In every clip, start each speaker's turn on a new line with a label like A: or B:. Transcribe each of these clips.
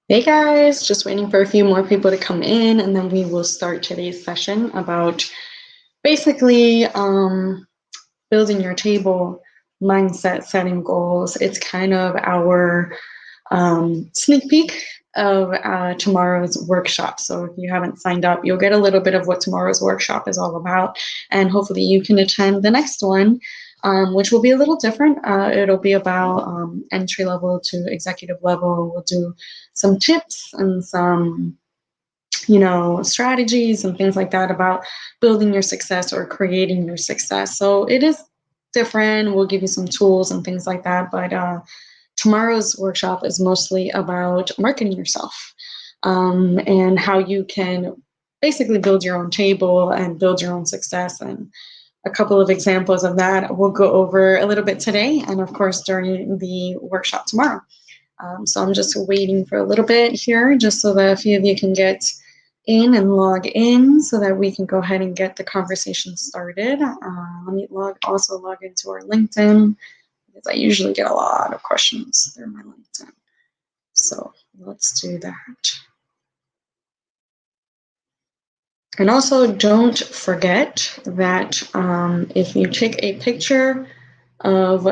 A: Hey guys, just waiting for a few more people to come in and then we will start today's session about basically building your table, mindset, setting goals. It's kind of our sneak peek of tomorrow's workshop. So if you haven't signed up, you'll get a little bit of what tomorrow's workshop is all about, and hopefully you can attend the next one, which will be a little different. It'll be about entry level to executive level. We'll do some tips and some strategies and things like that about building your success or creating your success. So it is different. We'll give you some tools and things like that, but tomorrow's workshop is mostly about marketing yourself, and how you can basically build your own table and build your own success. And a couple of examples of that we'll go over a little bit today, and of course during the workshop tomorrow. So I'm just waiting for a little bit here just so that a few of you can get in and log in so that we can go ahead and get the conversation started. Let me also log into our LinkedIn, because I usually get a lot of questions through my LinkedIn. So let's do that. And also don't forget that if you take a picture of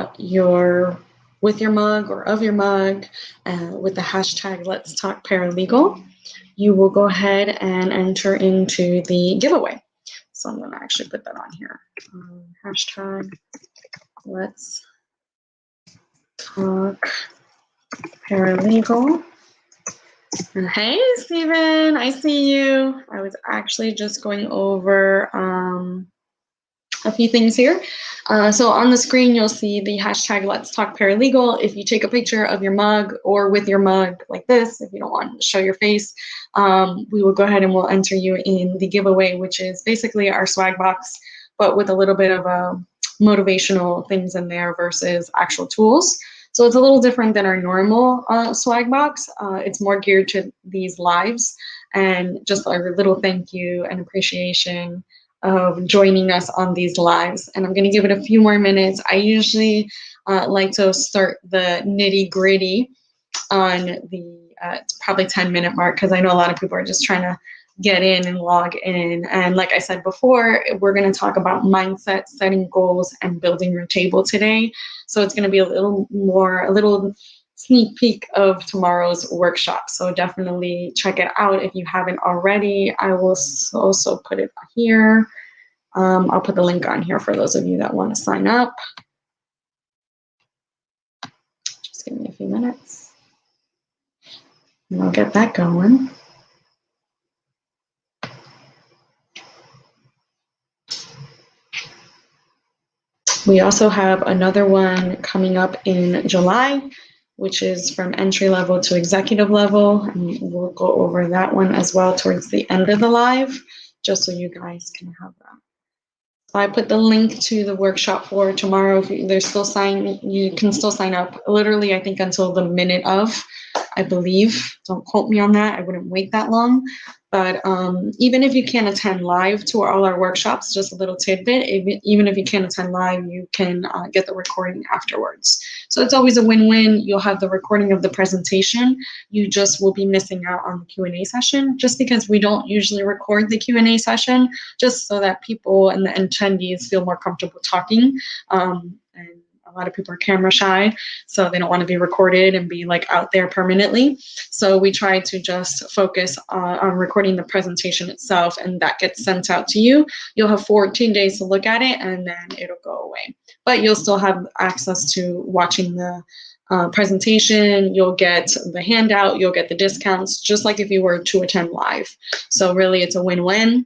A: with your mug or of your mug with the hashtag Let's Talk Paralegal, you will go ahead and enter into the giveaway. So I'm going to actually put that on here. Hashtag Let's Talk Paralegal. And hey, Steven, I see you. I was actually just going over a few things here. So on the screen, you'll see the hashtag Let's Talk Paralegal. If you take a picture of your mug or with your mug like this, if you don't want to show your face, we will go ahead and we'll enter you in the giveaway, which is basically our swag box, but with a little bit of motivational things in there versus actual tools. So it's a little different than our normal swag box. It's more geared to these lives, and just a little thank you and appreciation of joining us on these lives. And I'm going to give it a few more minutes. I usually like to start the nitty gritty on the it's probably 10-minute mark, because I know a lot of people are just trying to get in and log in. And like I said before, we're going to talk about mindset, setting goals, and building your table today. So it's going to be a little sneak peek of tomorrow's workshop. So definitely check it out if you haven't already. I will also put it here. I'll put the link on here for those of you that want to sign up. Just give me a few minutes and I'll get that going. We also have another one coming up in July, which is from entry level to executive level. And we'll go over that one as well towards the end of the live, just so you guys can have that. So I put the link to the workshop for tomorrow. If you can still sign up. Literally, I think until the minute of, I believe. Don't quote me on that. I wouldn't wait that long. But even if you can't attend live to all our workshops, just a little tidbit, even if you can't attend live, you can get the recording afterwards. So it's always a win-win. You'll have the recording of the presentation. You just will be missing out on the Q&A session, just because we don't usually record the Q&A session, just so that people and the attendees feel more comfortable talking. And a lot of people are camera shy, so they don't want to be recorded and be like out there permanently. So we try to just focus on recording the presentation itself, and that gets sent out to you. You'll have 14 days to look at it, and then it'll go away. But you'll still have access to watching the presentation. You'll get the handout, you'll get the discounts, just like if you were to attend live. So really, it's a win-win,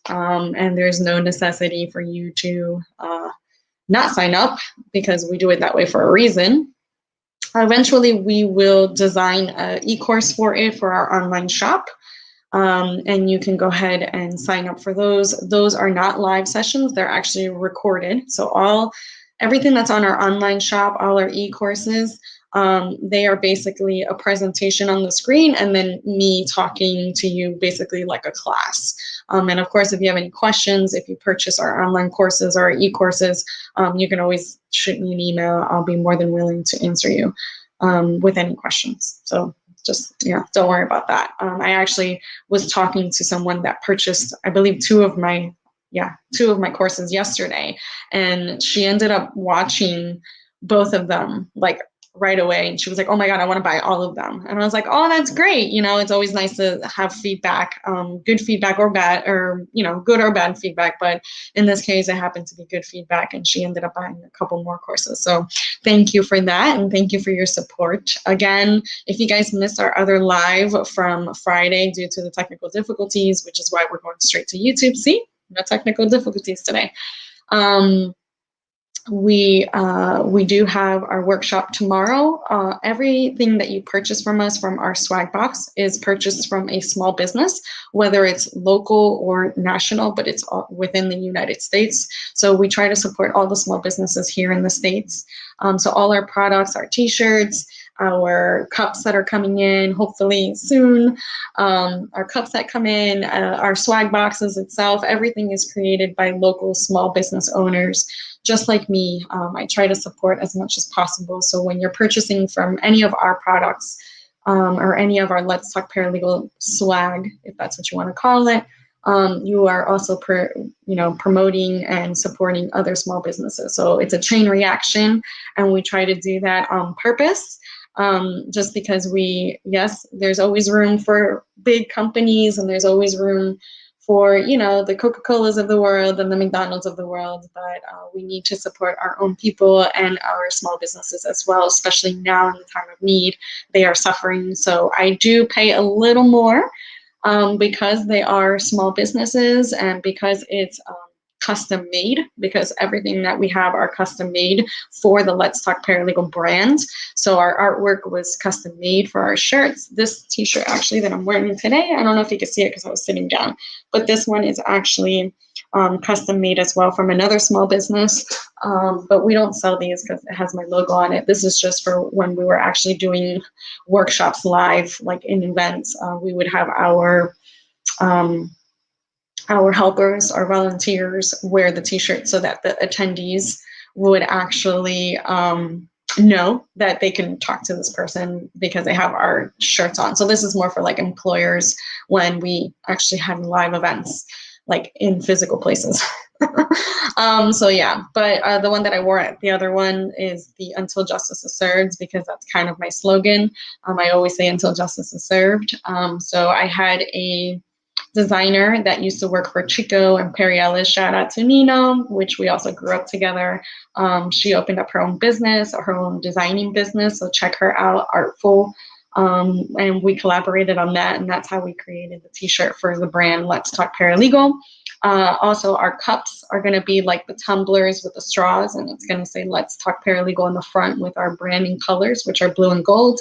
A: and there's no necessity for you to not sign up, because we do it that way for a reason. Eventually, we will design an e-course for our online shop, and you can go ahead and sign up for those. Those are not live sessions; they're actually recorded. So everything that's on our online shop, all our e-courses, they are basically a presentation on the screen and then me talking to you basically like a class. And of course, if you have any questions, if you purchase our online courses or our e-courses, you can always shoot me an email. I'll be more than willing to answer you with any questions. So just, don't worry about that. I actually was talking to someone that purchased, I believe, two of my courses yesterday, and she ended up watching both of them like right away. And she was like, oh my God, I want to buy all of them. And I was like, oh, that's great. It's always nice to have feedback, good feedback or bad, or, good or bad feedback. But in this case, it happened to be good feedback, and she ended up buying a couple more courses. So thank you for that. And thank you for your support. Again, if you guys missed our other live from Friday due to the technical difficulties, which is why we're going straight to YouTube. See, no technical difficulties today. We do have our workshop tomorrow. Everything that you purchase from us from our swag box is purchased from a small business, whether it's local or national, but it's within the United States. So we try to support all the small businesses here in the States. So all our products, our t-shirts, our cups that are coming in hopefully soon, our cups that come in, our swag boxes itself, everything is created by local small business owners. Just like me, I try to support as much as possible. So when you're purchasing from any of our products or any of our Let's Talk Paralegal swag, if that's what you want to call it, you are also promoting and supporting other small businesses. So it's a chain reaction, and we try to do that on purpose. Just because there's always room for big companies, and there's always room for, the Coca-Colas of the world and the McDonald's of the world, but we need to support our own people and our small businesses as well, especially now in the time of need. They are suffering. So I do pay a little more because they are small businesses, and because it's custom made, because everything that we have are custom made for the Let's Talk Paralegal brand. So our artwork was custom made for our shirts. This t-shirt actually that I'm wearing today, I don't know if you can see it because I was sitting down, but this one is actually custom made as well from another small business. But we don't sell these because it has my logo on it. This is just for when we were actually doing workshops live, like in events. We would have our helpers, our volunteers, wear the t-shirt so that the attendees would actually know that they can talk to this person because they have our shirts on. So this is more for like employers when we actually have live events, like in physical places. So yeah, but the one that I wore at the other one is the Until Justice is Served, because that's kind of my slogan. I always say until justice is served. So I had a designer that used to work for Chico and Perry Ellis. Shout out to Nino, which we also grew up together. She opened up her own business, or her own designing business. So check her out, Artful. And we collaborated on that, and that's how we created the t-shirt for the brand Let's Talk Paralegal. Also, our cups are going to be like the tumblers with the straws, and it's going to say Let's Talk Paralegal on the front with our branding colors, which are blue and gold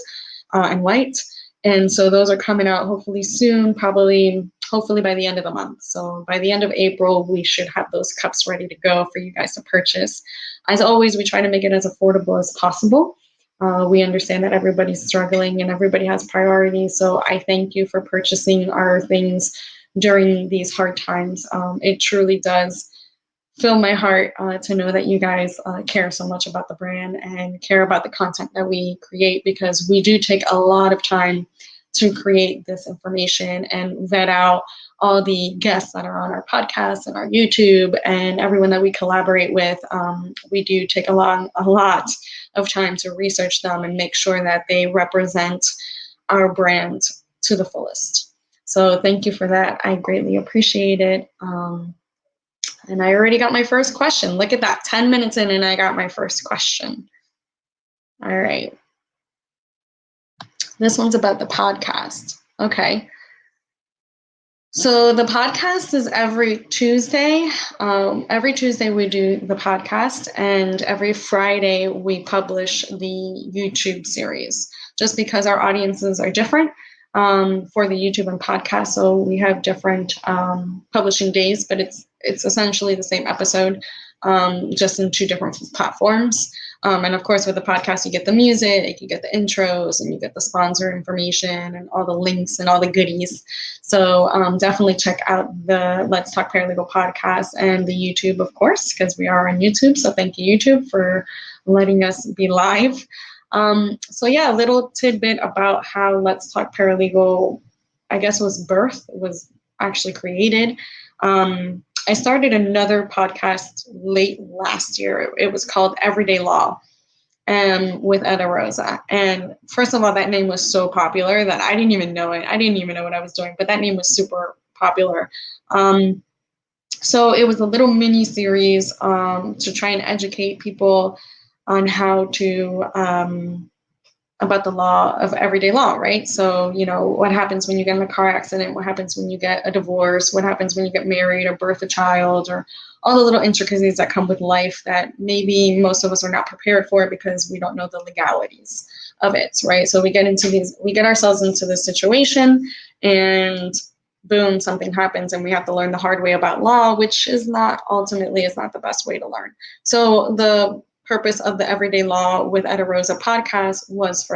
A: and white. And so those are coming out hopefully soon, hopefully by the end of the month. So by the end of April, we should have those cups ready to go for you guys to purchase. As always, we try to make it as affordable as possible. We understand that everybody's struggling and everybody has priorities. So I thank you for purchasing our things during these hard times. It truly does fill my heart to know that you guys care so much about the brand and care about the content that we create, because we do take a lot of time to create this information and vet out all the guests that are on our podcast and our YouTube and everyone that we collaborate with. We do take a lot of time to research them and make sure that they represent our brand to the fullest. So thank you for that. I greatly appreciate it. And I already got my first question. Look at that, 10 minutes in and I got my first question. All right. This one's about the podcast. Okay. So the podcast is every Tuesday. Every Tuesday we do the podcast, and every Friday we publish the YouTube series, just because our audiences are different for the YouTube and podcast. So we have different publishing days, but it's essentially the same episode, just in two different platforms. And of course, with the podcast, you get the music, you get the intros, and you get the sponsor information and all the links and all the goodies. So definitely check out the Let's Talk Paralegal podcast and the YouTube, of course, because we are on YouTube. So thank you, YouTube, for letting us be live. So yeah, a little tidbit about how Let's Talk Paralegal, I guess, was actually created. I started another podcast late last year. It was called Everyday Law, with Etta Rosa. And first of all, that name was so popular that I didn't even know it. I didn't even know what I was doing, but that name was super popular. So it was a little mini series to try and educate people on how to about the law of everyday law, right? So, what happens when you get in a car accident? What happens when you get a divorce? What happens when you get married or birth a child, or all the little intricacies that come with life that maybe most of us are not prepared for because we don't know the legalities of it, right? So we get ourselves into this situation, and boom, something happens, and we have to learn the hard way about law, which is not the best way to learn. So the purpose of the Everyday Law with Etta Rosa podcast was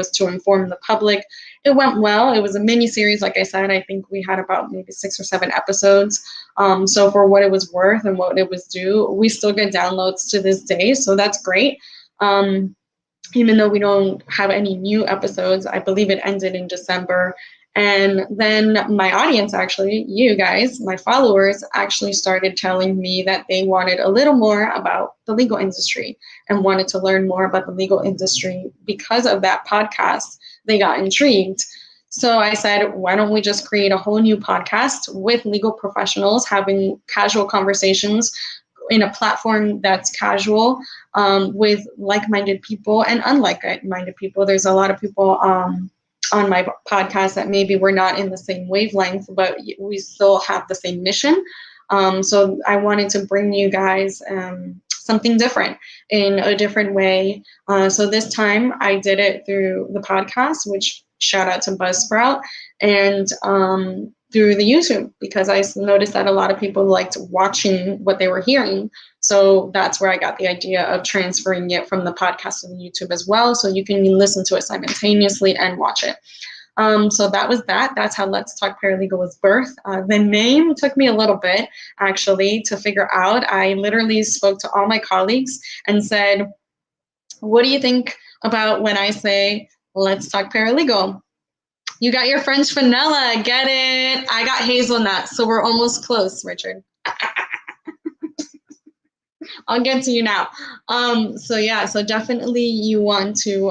A: to inform the public. It went well. It was a mini series, like I said. I think we had about maybe 6 or 7 episodes. So for what it was worth and what it was due, we still get downloads to this day. So that's great. Even though we don't have any new episodes, I believe it ended in December. And then my audience, actually, you guys, my followers, actually started telling me that they wanted a little more about the legal industry and wanted to learn more about the legal industry. Because of that podcast, they got intrigued. So I said, why don't we just create a whole new podcast with legal professionals having casual conversations in a platform that's casual, with like-minded people and unlike-minded people. There's a lot of people on my podcast that maybe we're not in the same wavelength, but we still have the same mission. So I wanted to bring you guys something different in a different way. So this time I did it through the podcast, which shout out to Buzzsprout, and through the YouTube, because I noticed that a lot of people liked watching what they were hearing. So that's where I got the idea of transferring it from the podcast to the YouTube as well, so you can listen to it simultaneously and watch it. So that was that. That's how Let's Talk Paralegal was birthed. The name took me a little bit, actually, to figure out. I literally spoke to all my colleagues and said, what do you think about when I say, Let's Talk Paralegal? You got your French vanilla, get it? I got hazelnut, so we're almost close, Richard. I'll get to you now. So definitely you want to,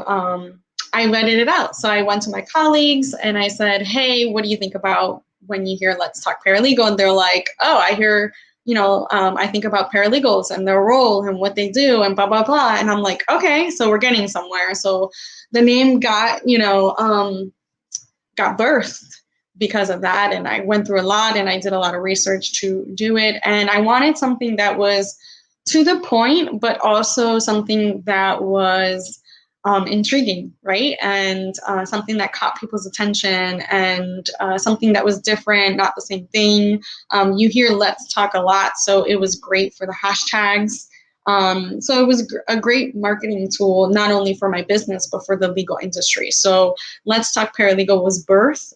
A: I vetted it out. So I went to my colleagues and I said, hey, what do you think about when you hear Let's Talk Paralegal? And they're like, oh, I hear, I think about paralegals and their role and what they do and blah, blah, blah. And I'm like, okay, so we're getting somewhere. So the name got birthed because of that. And I went through a lot and I did a lot of research to do it. And I wanted something that was to the point, but also something that was intriguing, right? And something that caught people's attention, and something that was different, not the same thing. You hear Let's Talk a lot, so it was great for the hashtags. So it was a great marketing tool, not only for my business, but for the legal industry. So Let's Talk Paralegal was birthed,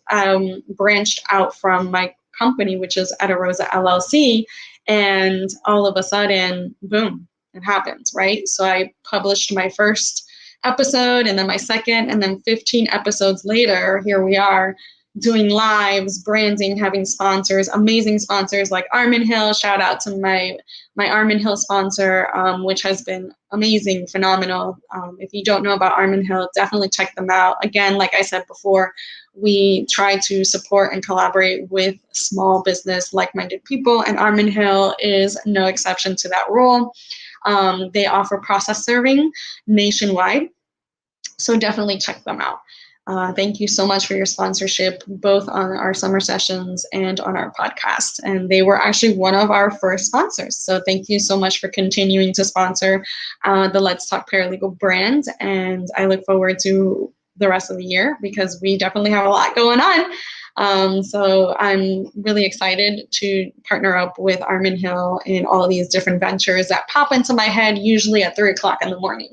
A: branched out from my company, which is Etta Rosa LLC. And all of a sudden, boom, it happens, right? So I published my first episode, and then my second, and then 15 episodes later, here we are doing lives, branding, having sponsors, amazing sponsors like Armin Hill. Shout out to my Armin Hill sponsor, which has been amazing, phenomenal. If you don't know about Armin Hill, definitely check them out. Again, like I said before, we try to support and collaborate with small business, like-minded people, and Armin Hill is no exception to that rule. They offer process serving nationwide, so definitely check them out. Thank you so much for your sponsorship, both on our summer sessions and on our podcast. And they were actually one of our first sponsors. So thank you so much for continuing to sponsor the Let's Talk Paralegal brand. And I look forward to the rest of the year, because we definitely have a lot going on. So I'm really excited to partner up with Armin Hill in all of these different ventures that pop into my head, usually at 3 o'clock in the morning.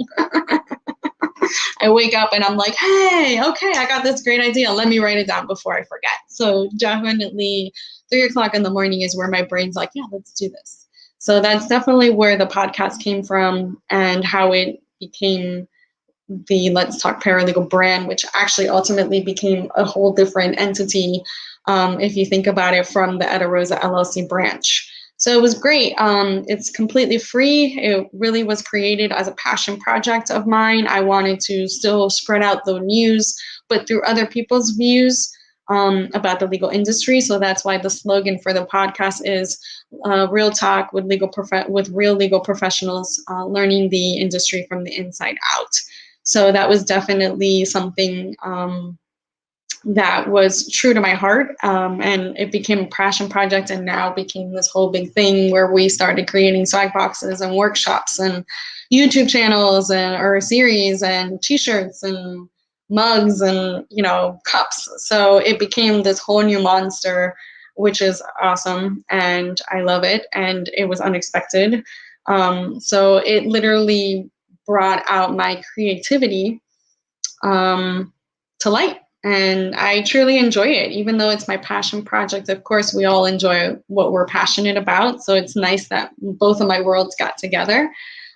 A: I wake up and I'm like, hey, okay, I got this great idea. Let me write it down before I forget. So definitely 3 o'clock in the morning is where my brain's like, yeah, let's do this. So that's definitely where the podcast came from and how it became the Let's Talk Paralegal brand, which actually ultimately became a whole different entity, if you think about it, from the Etta Rosa LLC branch. So it was great. It's completely free. It really was created as a passion project of mine. I wanted to still spread out the news, but through other people's views about the legal industry. So that's why the slogan for the podcast is "Real Talk with with real legal professionals, learning the industry from the inside out." So that was definitely something that was true to my heart, and it became a passion project, and now became this whole big thing where we started creating swag boxes and workshops and YouTube channels and or series and T-shirts and mugs and cups. So it became this whole new monster, which is awesome, and I love it. And it was unexpected. So it literally brought out my creativity to light. And I truly enjoy it, even though it's my passion project. Of course, we all enjoy what we're passionate about. So it's nice that both of my worlds got together,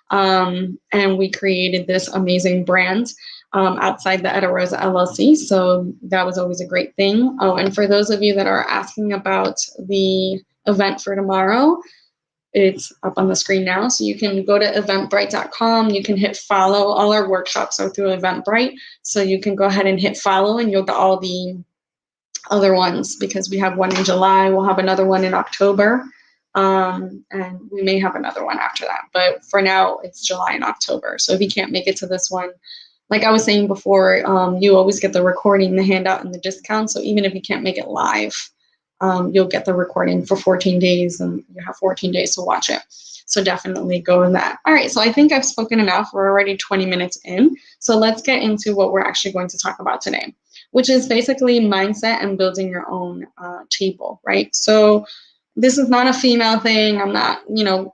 A: and we created this amazing brand outside the Etta Rosa LLC. So that was always a great thing. Oh, and for those of you that are asking about the event for tomorrow, it's up on the screen now. So you can go to eventbrite.com. You can hit follow. All our workshops are through Eventbrite. So you can go ahead and hit follow, and you'll get all the other ones, because we have one in July. We'll have another one in October. And we may have another one after that. But for now, it's July and October. So if you can't make it to this one, like I was saying before, you always get the recording, the handout, and the discount. So even if you can't make it live, you'll get the recording for 14 days, and you have 14 days to watch it. So definitely go in that. All right, so I think I've spoken enough. We're already 20 minutes in. So let's get into what we're actually going to talk about today, which is basically mindset and building your own table, right? So this is not a female thing. I'm not,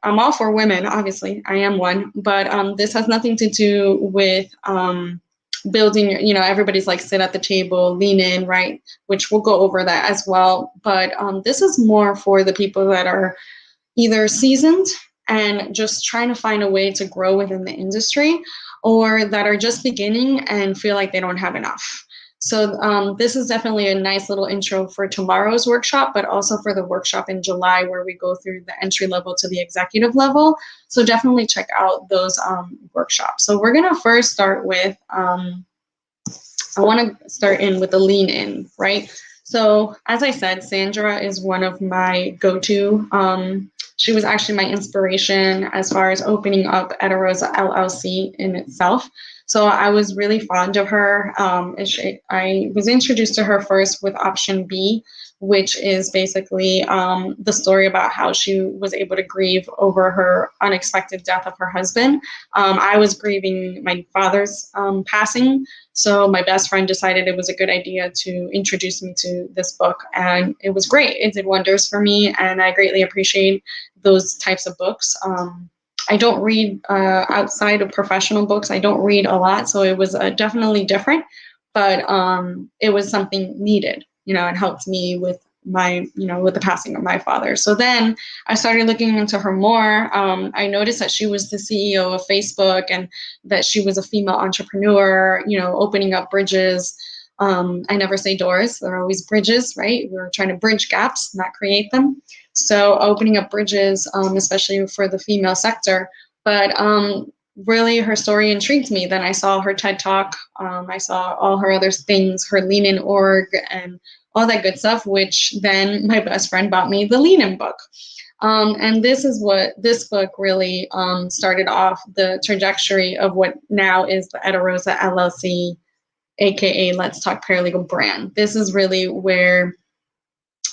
A: I'm all for women, obviously. I am one, but this has nothing to do with building, everybody's like sit at the table, lean in, right? Which we'll go over that as well. But this is more for the people that are either seasoned and just trying to find a way to grow within the industry, or that are just beginning and feel like they don't have enough. So this is definitely a nice little intro for tomorrow's workshop, but also for the workshop in July, where we go through the entry level to the executive level. So definitely check out those workshops. So we're going to first start with, I want to start in with the lean in, right? So as I said, Sandra is one of my go-to. She was actually my inspiration as far as opening up Etta Rosa LLC in itself. So I was really fond of her. I was introduced to her first with Option B, which is basically the story about how she was able to grieve over her unexpected death of her husband. I was grieving my father's passing. So my best friend decided it was a good idea to introduce me to this book, and it was great. It did wonders for me, and I greatly appreciate those types of books. I don't read outside of professional books. I don't read a lot, so it was definitely different, but it was something needed. It helped me with my, with the passing of my father. So then I started looking into her more. I noticed that she was the CEO of Facebook, and that she was a female entrepreneur, opening up bridges. I never say doors, they're always bridges, right? We're trying to bridge gaps, not create them. So opening up bridges, especially for the female sector. But really, her story intrigued me. Then I saw her TED Talk. I saw all her other things, her Lean In org, and all that good stuff, which then my best friend bought me the Lean In book. And this is what this book really started off the trajectory of what now is the Etta Rosa LLC, aka Let's Talk Paralegal brand. This is really where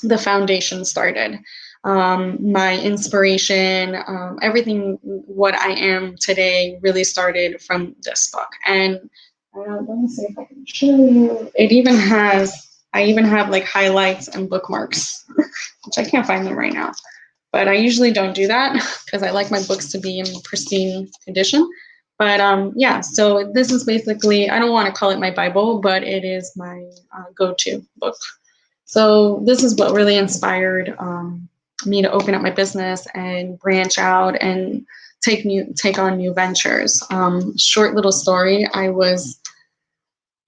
A: the foundation started. My inspiration, everything what I am today really started from this book. And let me see if I can show you. I even have like highlights and bookmarks, which I can't find them right now. But I usually don't do that because I like my books to be in pristine condition. But yeah, so this is basically, I don't want to call it my Bible, but it is my go-to book. So this is what really inspired me to open up my business and branch out and take on new ventures. Short little story. I was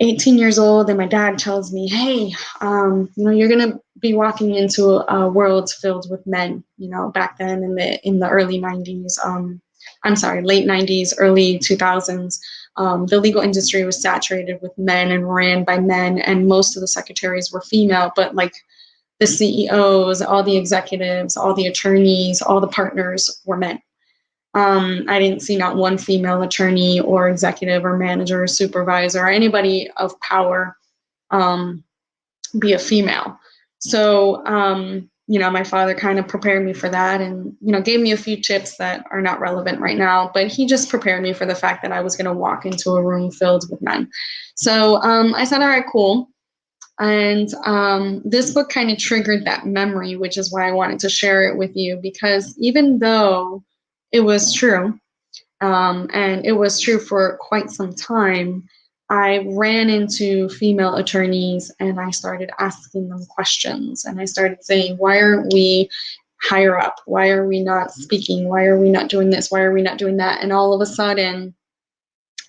A: 18 years old, and my dad tells me, "Hey, you're gonna be walking into a world filled with men." Back then in the early 90s, I'm sorry, late 90s, early 2000s, the legal industry was saturated with men and ran by men, and most of the secretaries were female, but like the CEOs, all the executives, all the attorneys, all the partners were men. I didn't see not one female attorney or executive or manager or supervisor or anybody of power be a female. So, my father kind of prepared me for that and, gave me a few tips that are not relevant right now, but he just prepared me for the fact that I was going to walk into a room filled with men. So I said, all right, cool. And this book kind of triggered that memory, which is why I wanted to share it with you, because even though it was true, and it was true for quite some time, I ran into female attorneys and I started asking them questions. And I started saying, why aren't we higher up? Why are we not speaking? Why are we not doing this? Why are we not doing that? And all of a sudden,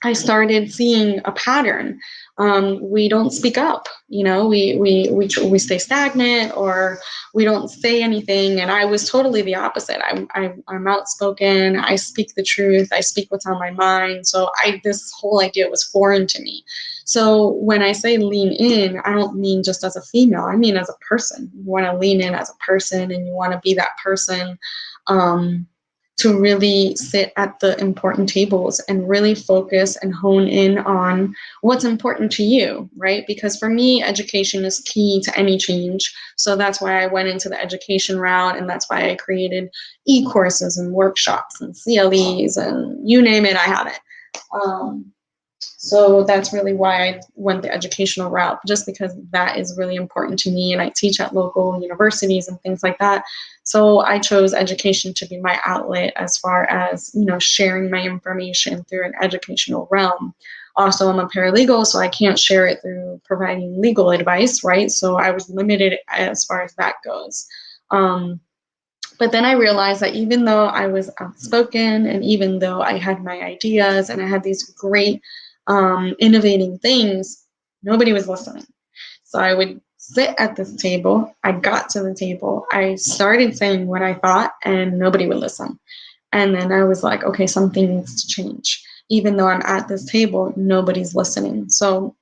A: I started seeing a pattern. We don't speak up, we stay stagnant, or we don't say anything. And I was totally the opposite. I'm outspoken. I speak the truth. I speak what's on my mind. So this whole idea was foreign to me. So when I say lean in, I don't mean just as a female. I mean as a person. You want to lean in as a person, and you want to be that person. To really sit at the important tables and really focus and hone in on what's important to you, right? Because for me, education is key to any change. So that's why I went into the education route, and that's why I created e-courses and workshops and CLEs and you name it, I have it. So that's really why I went the educational route, just because that is really important to me. And I teach at local universities and things like that. So I chose education to be my outlet as far as, sharing my information through an educational realm. Also, I'm a paralegal, so I can't share it through providing legal advice, right? So I was limited as far as that goes. But then I realized that even though I was outspoken, and even though I had my ideas and I had these great innovating things, nobody was listening. So I would sit at this table. I got to the table. I started saying what I thought, and nobody would listen. And then I was like, okay, something needs to change. Even though I'm at this table, nobody's listening. So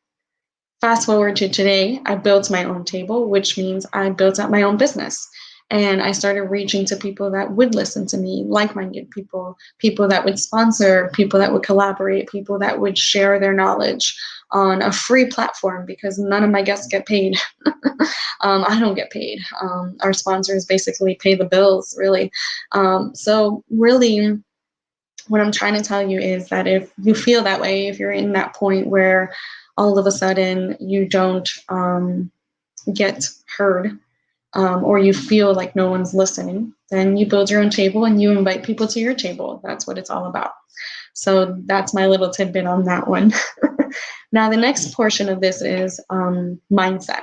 A: fast forward to today, I built my own table, which means I built up my own business. And I started reaching to people that would listen to me, like-minded people, people that would sponsor, people that would collaborate, people that would share their knowledge on a free platform, because none of my guests get paid. I don't get paid. Our sponsors basically pay the bills, really. So really, what I'm trying to tell you is that if you feel that way, if you're in that point where all of a sudden you don't get heard, or you feel like no one's listening, then you build your own table and you invite people to your table. That's what it's all about. So that's my little tidbit on that one. Now, the next portion of this is mindset,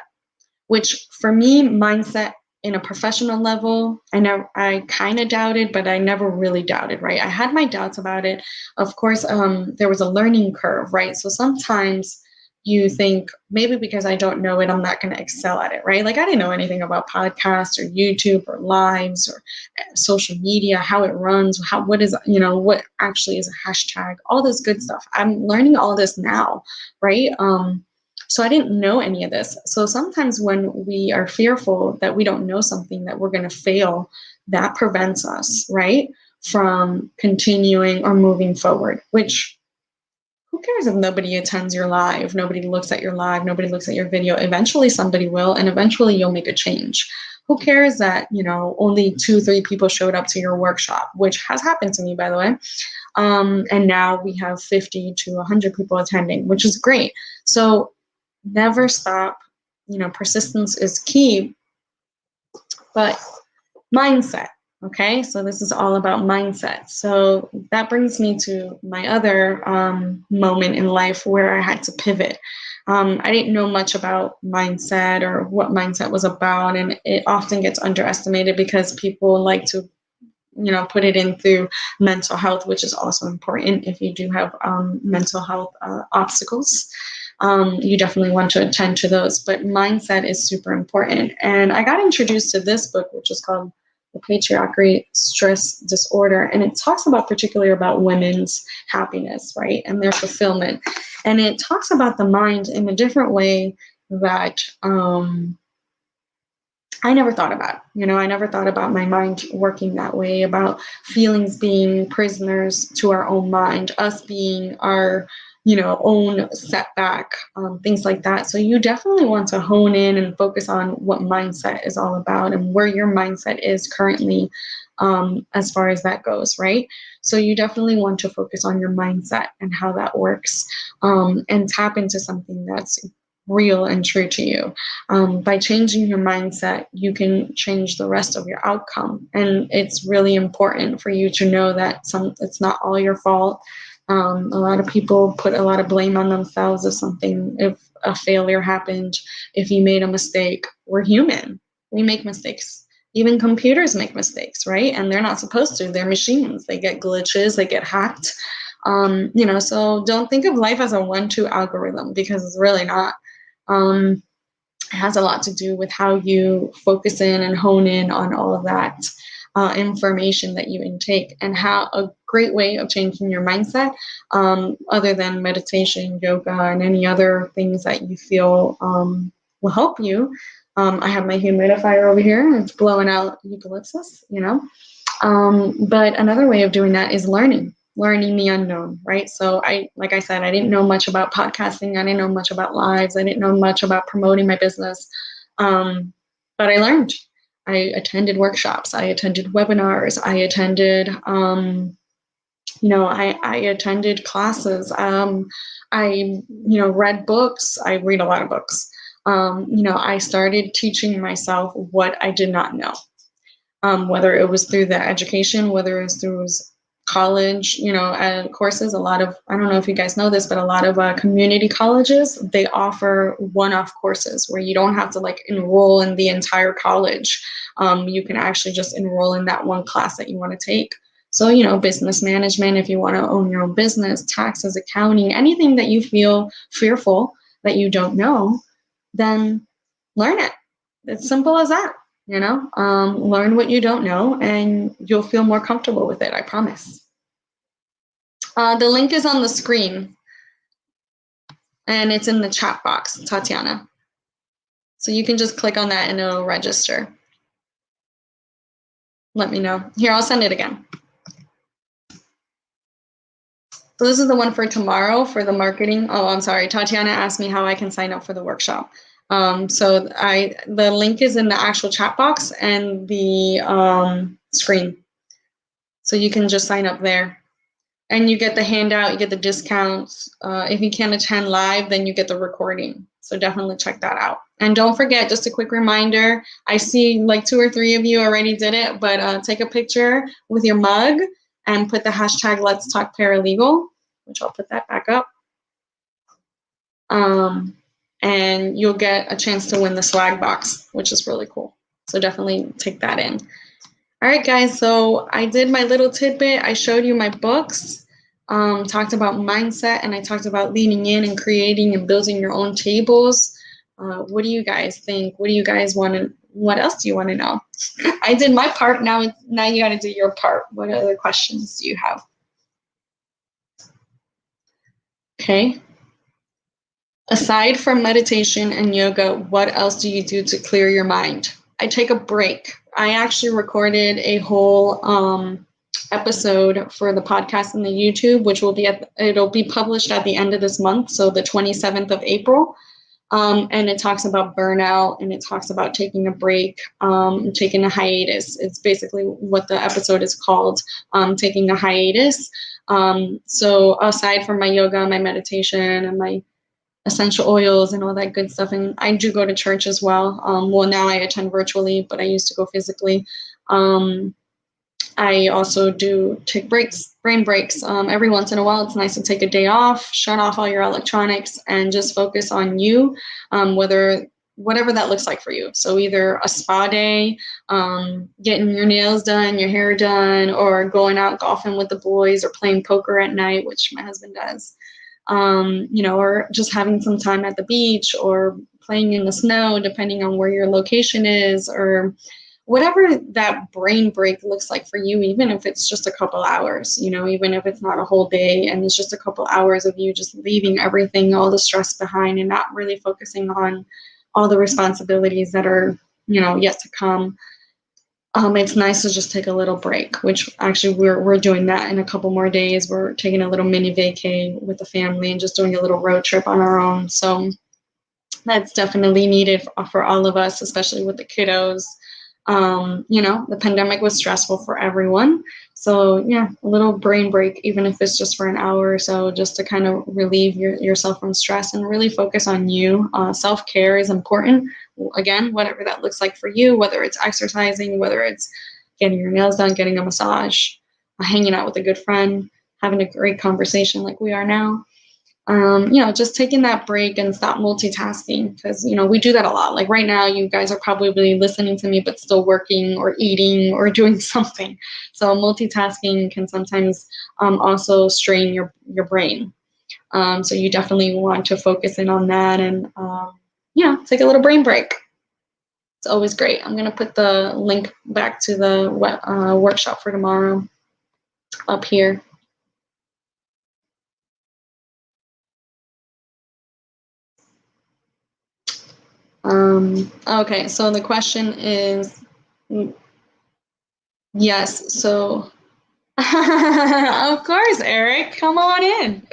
A: which for me, mindset in a professional level, I kind of doubted, but I never really doubted, right? I had my doubts about it. Of course, there was a learning curve, right? So sometimes you think, maybe because I don't know it, I'm not going to excel at it, right? Like I didn't know anything about podcasts or YouTube or lives or social media, how it runs, what actually is a hashtag, all this good stuff. I'm learning all this now, right? So I didn't know any of this. So sometimes when we are fearful that we don't know something, that we're going to fail, that prevents us, right, from continuing or moving forward, which who cares if nobody attends your live, nobody looks at your live, nobody looks at your video. Eventually somebody will, and eventually you'll make a change. Who cares that, only 2-3 people showed up to your workshop, which has happened to me, by the way. And now we have 50 to 100 people attending, which is great. So never stop. Persistence is key, but mindset. Okay, so this is all about mindset. So that brings me to my other moment in life where I had to pivot. I didn't know much about mindset or what mindset was about, and it often gets underestimated because people like to put it in through mental health, which is also important if you do have mental health obstacles. You definitely want to attend to those. But mindset is super important. And I got introduced to this book, which is called The Patriarchy Stress Disorder. And it talks about particularly about women's happiness, right? And their fulfillment. And it talks about the mind in a different way that I never thought about. I never thought about my mind working that way, about feelings being prisoners to our own mind, us being our, own setback, things like that. So you definitely want to hone in and focus on what mindset is all about and where your mindset is currently, as far as that goes, right? So you definitely want to focus on your mindset and how that works, and tap into something that's real and true to you. By changing your mindset, you can change the rest of your outcome. And it's really important for you to know that it's not all your fault. A lot of people put a lot of blame on themselves if a failure happened, if you made a mistake. We're human. We make mistakes. Even computers make mistakes, right? And they're not supposed to. They're machines. They get glitches. They get hacked. So don't think of life as a 1-2 algorithm, because it's really not. It has a lot to do with how you focus in and hone in on all of that information that you intake, and how a great way of changing your mindset, other than meditation, yoga, and any other things that you feel will help you. I have my humidifier over here. It's blowing out eucalyptus, but another way of doing that is learning the unknown, right? So like I said, I didn't know much about podcasting. I didn't know much about lives. I didn't know much about promoting my business. But I learned. I attended workshops. I attended webinars. I attended, I attended classes. I read books. I read a lot of books. I started teaching myself what I did not know. Whether it was through the education, whether it was through college, courses. A lot of, I don't know if you guys know this, but a lot of community colleges, they offer one-off courses where you don't have to enroll in the entire college. You can actually just enroll in that one class that you want to take. So, business management, if you want to own your own business, taxes, accounting, anything that you feel fearful that you don't know, then learn it. It's simple as that. Learn what you don't know, and you'll feel more comfortable with it, I promise. The link is on the screen, and it's in the chat box, Tatiana. So you can just click on that and it'll register. Let me know. Here, I'll send it again. So this is the one for tomorrow for the marketing. Oh, I'm sorry. Tatiana asked me how I can sign up for the workshop. So the link is in the actual chat box and the screen. So you can just sign up there. And you get the handout, you get the discounts. If you can't attend live, then you get the recording. So definitely check that out. And don't forget, just a quick reminder, I see 2 or 3 of you already did it, but take a picture with your mug and put the hashtag Let's Talk Paralegal, which I'll put that back up. And you'll get a chance to win the swag box, which is really cool. So definitely take that in. All right, guys, so I did my little tidbit. I showed you my books, talked about mindset, and I talked about leaning in and creating and building your own tables. What do you guys think? What do you guys want to, what else do you want to know? I did my part. Now you got to do your part. What other questions do you have? Okay. Aside from meditation and yoga, what else do you do to clear your mind? I take a break. I actually recorded a whole episode for the podcast and the YouTube, which will be it'll be published at the end of this month, so the 27th of April. And it talks about burnout, and it talks about taking a break, taking a hiatus. It's basically what the episode is called, taking a hiatus. So aside from my yoga, my meditation, and my essential oils and all that good stuff. And I do go to church as well. Well, now I attend virtually, but I used to go physically. I also do take breaks, brain breaks. Every once in a while, it's nice to take a day off, shut off all your electronics, and just focus on you, whether whatever that looks like for you. So either a spa day, getting your nails done, your hair done, or going out golfing with the boys, or playing poker at night, which my husband does, or just having some time at the beach, or playing in the snow, depending on where your location is, or whatever that brain break looks like for you, even if it's just a couple hours, even if it's not a whole day and it's just a couple hours of you just leaving everything, all the stress behind, and not really focusing on all the responsibilities that are, yet to come. It's nice to just take a little break, which actually we're doing that in a couple more days. We're taking a little mini vacay with the family and just doing a little road trip on our own. So that's definitely needed for all of us, especially with the kiddos. The pandemic was stressful for everyone. So yeah, a little brain break, even if it's just for an hour or so, just to kind of relieve yourself from stress and really focus on you. Self-care is important. Again, whatever that looks like for you, whether it's exercising, whether it's getting your nails done, getting a massage, hanging out with a good friend, having a great conversation like we are now. Just taking that break and stop multitasking, because, we do that a lot. Like right now, you guys are probably listening to me, but still working or eating or doing something. So multitasking can sometimes also strain your brain. So you definitely want to focus in on that and, take a little brain break. It's always great. I'm going to put the link back to the workshop for tomorrow up here. Okay, so the question is, yes, so, of course, Eric, come on in.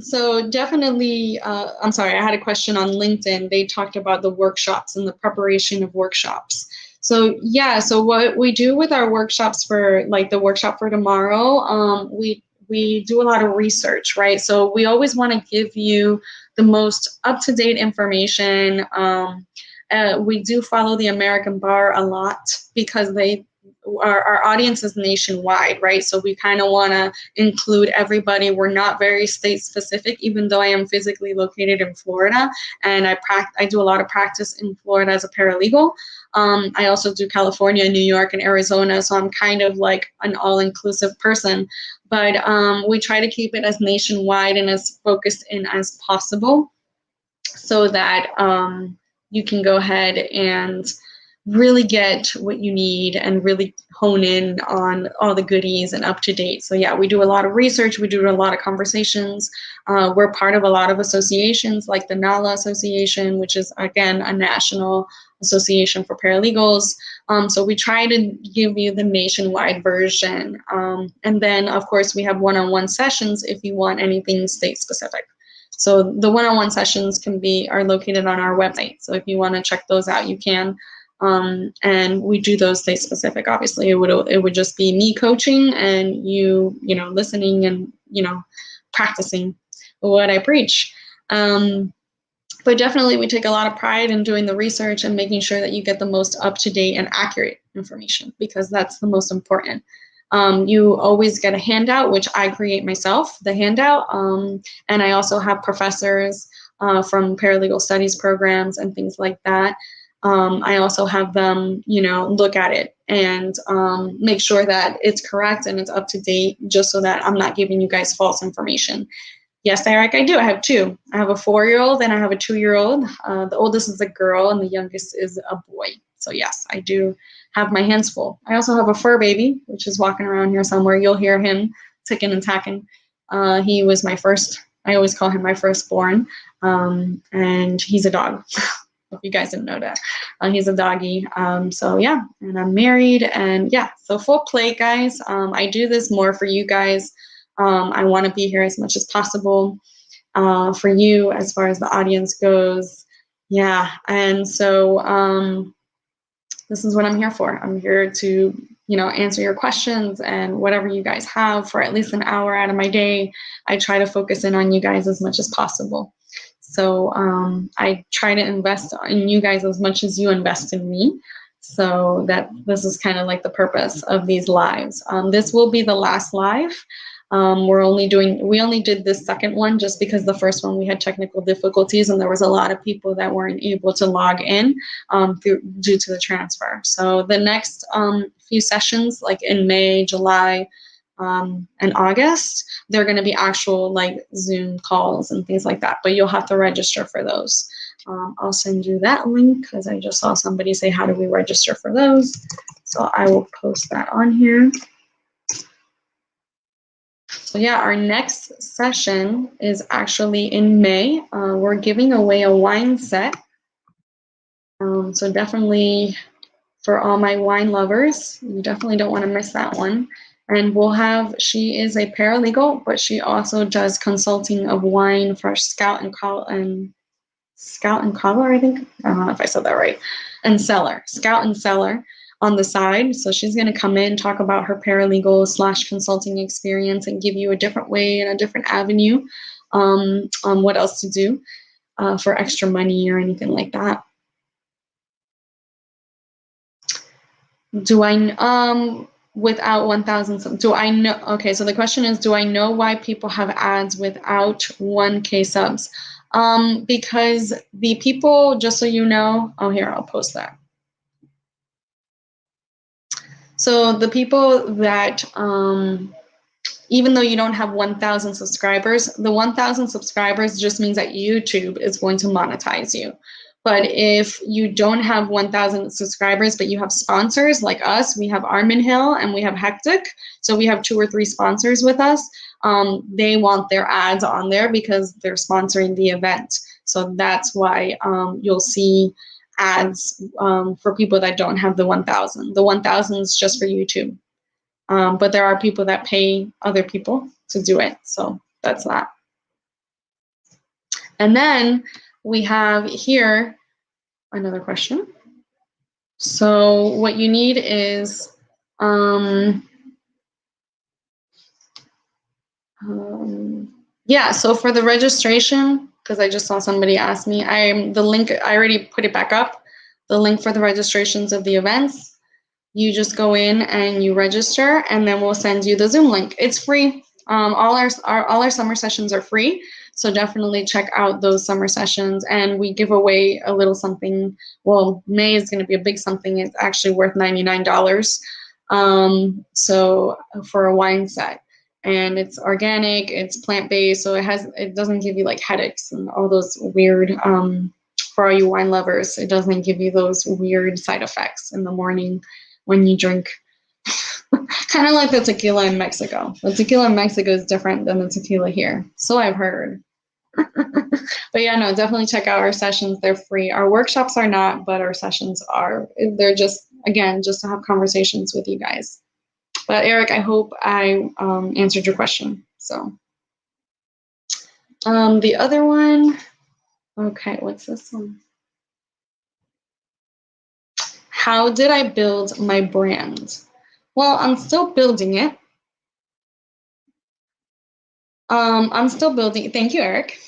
A: So definitely, I'm sorry, I had a question on LinkedIn. They talked about the workshops and the preparation of workshops. So yeah, so what we do with our workshops, for like the workshop for tomorrow, we do a lot of research, right? So we always want to give you the most up-to-date information. We do follow the American Bar a lot, because our audience is nationwide, right? So we kind of want to include everybody. We're not very state specific, even though I am physically located in Florida, and I do a lot of practice in Florida as a paralegal. I also do California, New York, and Arizona, so I'm kind of like an all-inclusive person. But we try to keep it as nationwide and as focused in as possible, so that you can go ahead and really get what you need and really hone in on all the goodies and up to date. So yeah, we do a lot of research. We do a lot of conversations. We're part of a lot of associations, like the NALA Association, which is, again, a national association for paralegals. So we try to give you the nationwide version. And then, of course, we have one-on-one sessions if you want anything state specific. So the one-on-one sessions are located on our website. So if you want to check those out, you can. And we do those state specific. Obviously, it would just be me coaching and you listening and practicing what I preach. But definitely, we take a lot of pride in doing the research and making sure that you get the most up-to-date and accurate information, because that's the most important. You always get a handout, which I create myself, the handout. And I also have professors from paralegal studies programs and things like that. I also have them, look at it and make sure that it's correct and it's up to date, just so that I'm not giving you guys false information. Yes, Eric, I do. I have two. I have a 4-year-old and I have a 2-year-old. The oldest is a girl and the youngest is a boy. So yes, I do have my hands full. I also have a fur baby, which is walking around here somewhere. You'll hear him ticking and tacking. He was my first. I always call him my firstborn, and he's a dog. If you guys didn't know that, he's a doggy. So yeah, and I'm married, and yeah, so full plate, guys. I do this more for you guys. I want to be here as much as possible for you as far as the audience goes. Yeah, and so this is what I'm here for. I'm here to, answer your questions and whatever you guys have for at least an hour out of my day. I try to focus in on you guys as much as possible. So I try to invest in you guys as much as you invest in me. So that this is kind of like the purpose of these lives. This will be the last live. We only did this second one just because the first one we had technical difficulties and there was a lot of people that weren't able to log in due to the transfer. So the next few sessions, like in May, July, and August, they're going to be actual like Zoom calls and things like that, but you'll have to register for those. I'll send you that link because I just saw somebody say, how do we register for those? So I will post that on here. So yeah, our next session is actually in May. We're giving away a wine set. So definitely for all my wine lovers, you definitely don't want to miss that one. And she is a paralegal, but she also does consulting of wine for Scout and Collar, I think. I don't know if I said that right. And Cellar, Scout and Cellar on the side. So she's going to come in, talk about her paralegal / consulting experience and give you a different way and a different avenue on what else to do for extra money or anything like that. Do I without 1,000? Do I know? Okay, so the question is, do I know why people have ads without 1K subs? Because the people, just so you know, here, I'll post that. So the people that, even though you don't have 1,000 subscribers, the 1,000 subscribers just means that YouTube is going to monetize you. But if you don't have 1,000 subscribers, but you have sponsors like us, we have Armin Hill and we have Hectic. So we have 2 or 3 sponsors with us. They want their ads on there because they're sponsoring the event. So that's why you'll see ads for people that don't have the 1,000. The 1,000 is just for YouTube. But there are people that pay other people to do it. So that's that. And then we have here another question. So what you need is, yeah, so for the registration, because I just saw somebody ask me, the link, I already put it back up, the link for the registrations of the events. You just go in and you register, and then we'll send you the Zoom link. It's free. All our summer sessions are free, so definitely check out those summer sessions. And we give away a little something. Well, May is going to be a big something. It's actually worth $99. So for a wine set, and it's organic, it's plant-based, so it doesn't give you like headaches and all those weird. For all you wine lovers, it doesn't give you those weird side effects in the morning when you drink. Kind of like the tequila in Mexico. The tequila in Mexico is different than the tequila here. So I've heard. But yeah, no, definitely check out our sessions. They're free. Our workshops are not, but our sessions are. They're just, again, just to have conversations with you guys. But Eric, I hope I answered your question. So the other one, okay, what's this one? How did I build my brand? Well, I'm still building it. I'm still building. Thank you, Eric.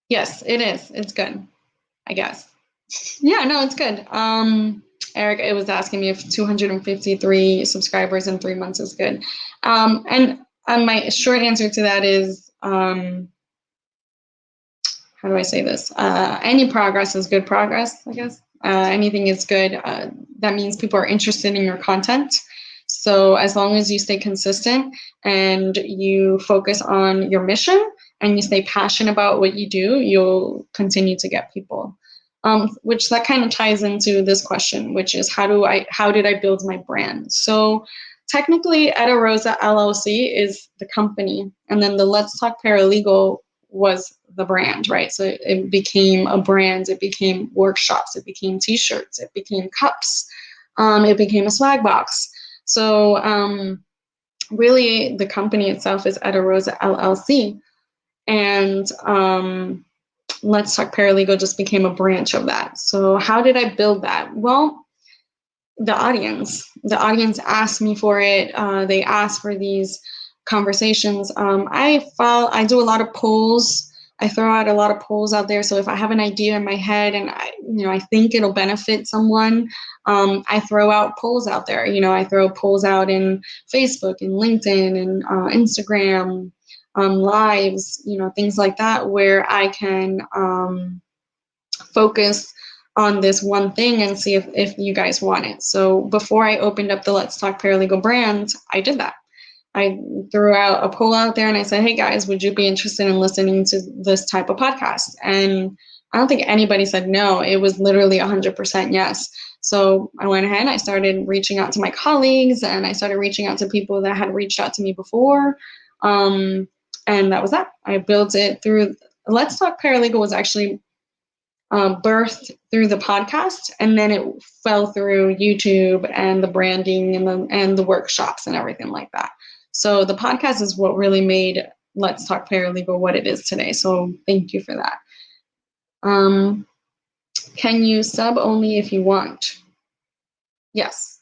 A: Yes, it is. It's good, I guess. Yeah, no, it's good. Eric, it was asking me if 253 subscribers in 3 months is good. And my short answer to that is, how do I say this? Any progress is good progress, I guess. Anything is good. That means people are interested in your content. So as long as you stay consistent and you focus on your mission and you stay passionate about what you do, you'll continue to get people. Which that kind of ties into this question, which is how did I build my brand? So technically, Etta Rosa LLC is the company, and then the Let's Talk Paralegal was the brand, right? So it became a brand, it became workshops, it became t-shirts, it became cups, it became a swag box. So really the company itself is Etta Rosa LLC, and Let's Talk Paralegal just became a branch of that. So how did I build that? Well, the audience asked me for it. They asked for these conversations. I do a lot of polls I throw out a lot of polls out there. So if I have an idea in my head and I think it'll benefit someone, I throw out polls out there. I throw polls out in Facebook and LinkedIn and Instagram, lives, things like that, where I can focus on this one thing and see if you guys want it. So before I opened up the Let's Talk Paralegal brand, I did that. I threw out a poll out there and I said, hey guys, would you be interested in listening to this type of podcast? And I don't think anybody said no. It was literally 100% yes. So I went ahead and I started reaching out to my colleagues, and I started reaching out to people that had reached out to me before. And that was that. I built it through Let's Talk Paralegal was actually birthed through the podcast, and then it fell through YouTube and the branding and the workshops and everything like that. So the podcast is what really made Let's Talk Paralegal what it is today. So thank you for that. Can you sub only if you want? Yes.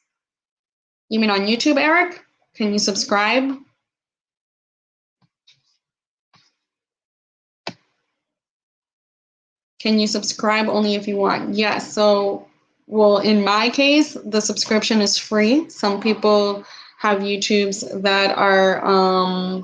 A: You mean on YouTube, Eric? Can you subscribe? Can you subscribe only if you want? Yes. So, well, in my case, the subscription is free. Some people have YouTubes that are,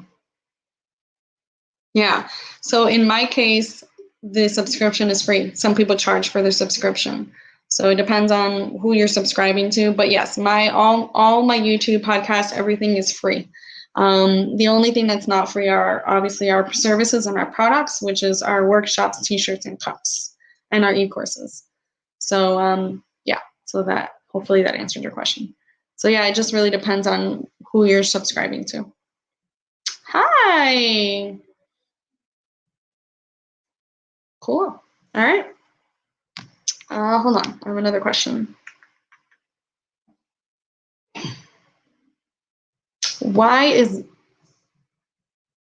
A: yeah. So in my case, the subscription is free. Some people charge for their subscription. So it depends on who you're subscribing to. But yes, all my YouTube podcasts, everything is free. The only thing that's not free are obviously our services and our products, which is our workshops, t-shirts, and cups, and our e-courses. So yeah, so that hopefully that answered your question. So yeah, it just really depends on who you're subscribing to. Hi. Cool. All right. Hold on. I have another question. Why is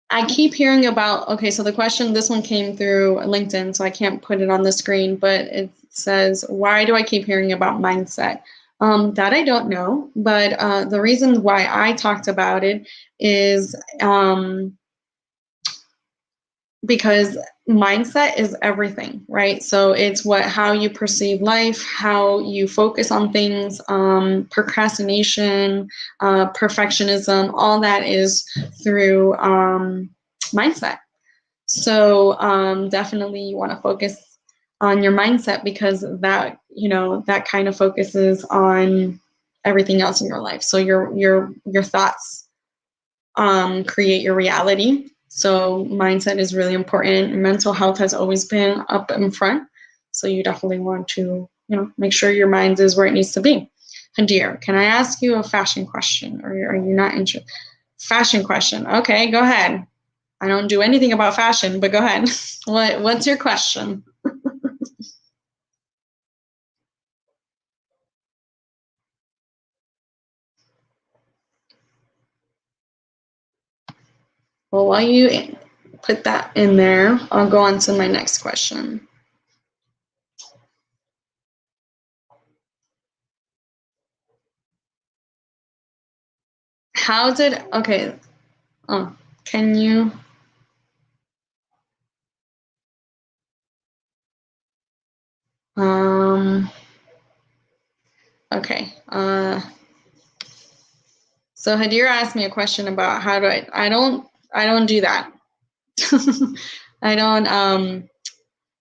A: I keep hearing about, okay, so the question, this one came through LinkedIn, so I can't put it on the screen, but it says, why do I keep hearing about mindset? That I don't know, but the reason why I talked about it is because mindset is everything, right? So it's how you perceive life, how you focus on things, procrastination, perfectionism, all that is through mindset. So definitely you want to focus on your mindset, because that, that kind of focuses on everything else in your life. So your thoughts create your reality. So mindset is really important. Mental health has always been up in front. So you definitely want to, make sure your mind is where it needs to be. Hadir, can I ask you a fashion question, or are you not interested? Fashion question. Okay, go ahead. I don't do anything about fashion, but go ahead. What's your question? Well, while you put that in there, I'll go on to my next question. Okay, can you? Okay. So Hadir asked me a question about how do I don't do that. I don't,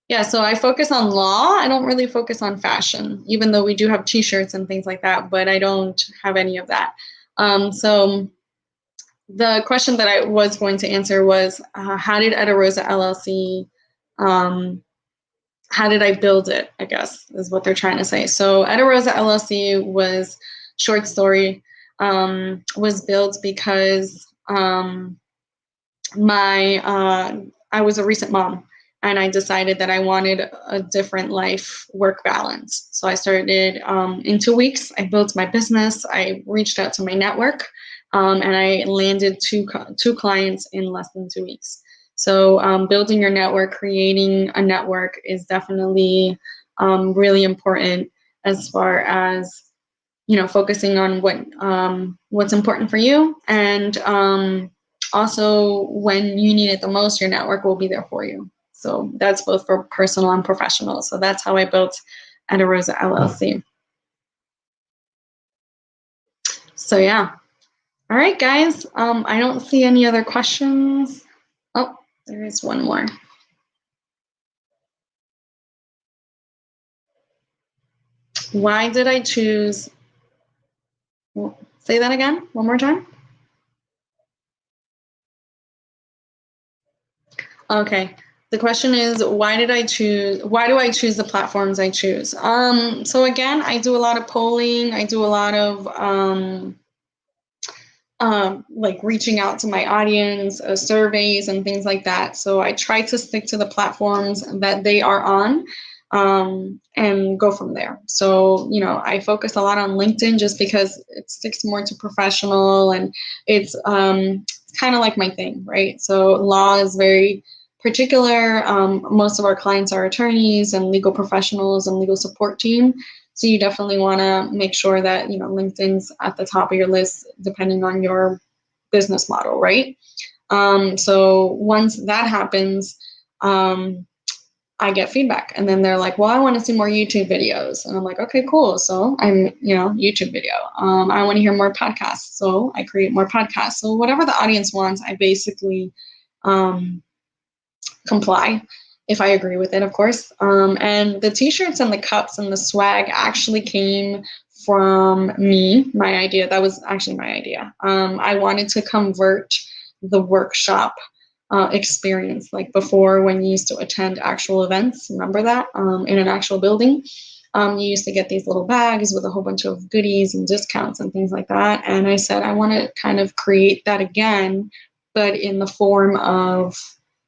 A: yeah, so I focus on law. I don't really focus on fashion, even though we do have t-shirts and things like that, but I don't have any of that. So the question that I was going to answer was, how did Etta Rosa LLC, how did I build it, I guess, is what they're trying to say. So Etta Rosa LLC was short story, was built because I was a recent mom, and I decided that I wanted a different life-work balance. So I started in 2 weeks. I built my business. I reached out to my network, and I landed two clients in less than 2 weeks. So building your network, creating a network is definitely really important, as far as focusing on what's important for you, and also when you need it the most, your network will be there for you. So that's both for personal and professional. So that's how I built Ederosa LLC. So yeah. All right, guys. I don't see any other questions. Oh, there is one more. Why did I choose? Say that again, one more time. Okay. The question is, why do I choose the platforms I choose? So again, I do a lot of polling. I do a lot of like reaching out to my audience, surveys and things like that. So I try to stick to the platforms that they are on, and go from there. So, I focus a lot on LinkedIn just because it sticks more to professional, and it's kind of like my thing, right? So law is very particular. Most of our clients are attorneys and legal professionals and legal support team. So you definitely want to make sure that, LinkedIn's at the top of your list, depending on your business model, right? So once that happens, I get feedback, and then they're like, well, I want to see more YouTube videos. And I'm like, okay, cool. So I'm, YouTube video. I want to hear more podcasts. So I create more podcasts. So whatever the audience wants, I basically comply, if I agree with it, of course. And the t-shirts and the cups and the swag actually came from me, my idea. That was actually my idea. I wanted to convert the workshop experience, like before, when you used to attend actual events, remember that, in an actual building. You used to get these little bags with a whole bunch of goodies and discounts and things like that. And I said, I want to kind of create that again, but in the form of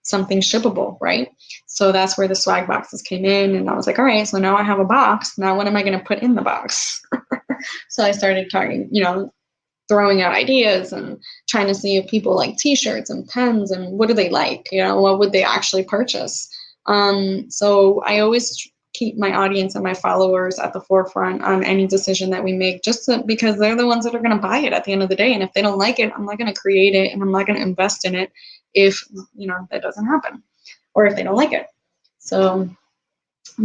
A: something shippable, right? So that's where the swag boxes came in. And I was like, all right, so now I have a box. Now what am I going to put in the box? So I started talking, throwing out ideas and trying to see if people like t-shirts and pens, and what do they like? What would they actually purchase? So I always keep my audience and my followers at the forefront on any decision that we make, because they're the ones that are going to buy it at the end of the day. And if they don't like it, I'm not going to create it, and I'm not going to invest in it if, that doesn't happen, or if they don't like it. So